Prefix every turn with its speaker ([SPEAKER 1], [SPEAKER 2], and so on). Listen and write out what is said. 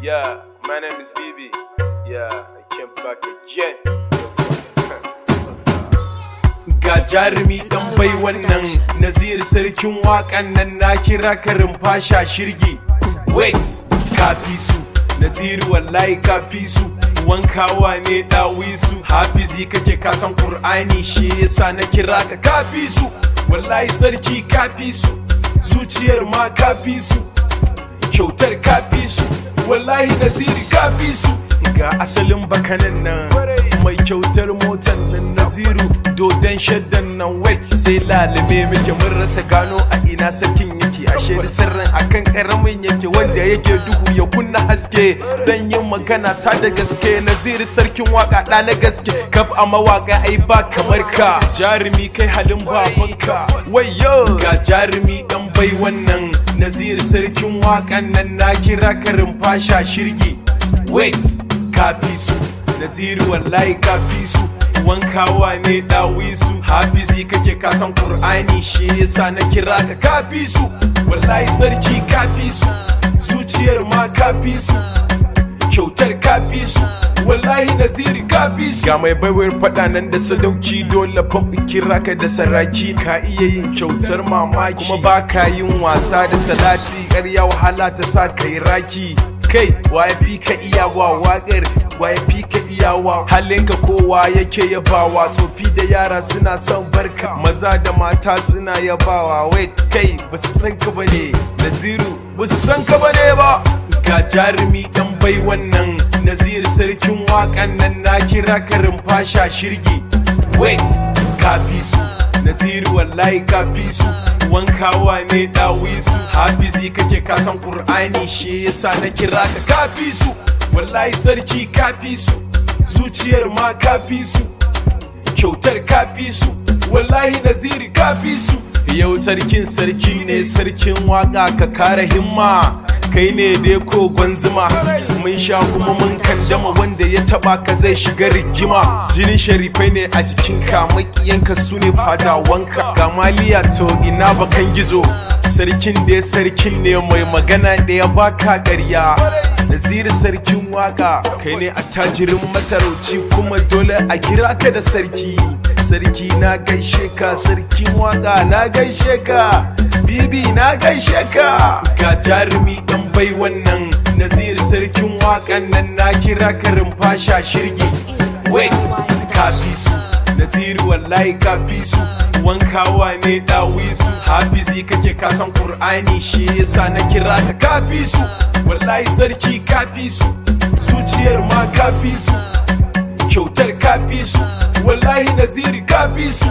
[SPEAKER 1] Yeah, my name is Bibi. Yeah, I came back again.
[SPEAKER 2] Ga jarumi dan bai wannan Nazir sarkin wakan nan na kira karin fasha shirgi. Wait, kafi su Nazir wallahi kafi su wankawa ne dawisu hafizi kake kasan Qur'ani shi yasa na kira ka kafi su wallahi sarki kafi su zuciyar ma kafi su kyautar kafi su wallahi Nazir kafi su ga asalin bakanan nan mai kyautar motar nan Naziru dodon shaddan nan wai sai lalube muke mun rasa gano a ina sarkin yake ashe da sirrin akan karamin yake wanda yake duhu ya kunna haske zan yi magana ta da gaske Nazir sarkin waka da na gaske kaf a mawaka ai ba kamar ka jarumi kai halin babanka wayo ga jarumi dan bai wannan Nazir sarkin wakan nan na kira karin fasha shirgi wait kafi su Naziru wallahi kafi su wankawa ne dawisu hafizi kake kasan Qur'ani shi yasa na kira ka kafi su wallahi sarki kafi su zuciyar ma kafi su kyautar kafi su wallahi Naziri kafi su ga mai baiwar fada nan da sadauki dole fa kira ka da saraki ka iya yin kyautar mamaki kuma baka yin wasa da salati ƙarya wahala ta sa kai raki kai waye fi ka iya wa waƙar waye fi ka iya wa halinka kowa yake yabawa tofi da yara suna son barka maza da mata suna yabawa wait kai basu san ka bane Naziru basu san ka bane ba ga jarumi dan bai wannan Nazir sarkin wakan nan na kira karin fasha shirgi wait kafi su Naziru wallahi kafi su wankawa ne dawisu hafizi kake kasan Qur'ani shi yasa na kira ka kafi su wallahi sarki kafi su zuciyar ma kafi su kyautar kafi su wallahi Naziri kafi su yau sarkin sarki ne sarkin waka ka kare himma kai ne dai ko gwanzuma mun sha kuma mun kandama wanda ya taba ka zai shiga rigima jinin sharifai ne a jikinka makiyanka su ne fadawanka ga maliya to ina bakan gizo sarkin dai sarkin ne mai magana da ya baka ƙarya Nazir sarkin waka kai ne attajirin masarauci kuma dole a kira ka da sarki sarki na gaishe ka sarkin waka na gaishe ka Bibi na gaishe ka ga jarumi dan bai wannan Nazir sarkin wakan nan na kira karin fasha shirgi wait kafi su Nazir wallahi kafi su wankawa ne dawisu hafizi kake kasan Qur'ani shi yasa na kira ka kafi su wallahi sarki kafi su zuciyar ma kafi su kyautar kafi su wallahi Naziri kafi su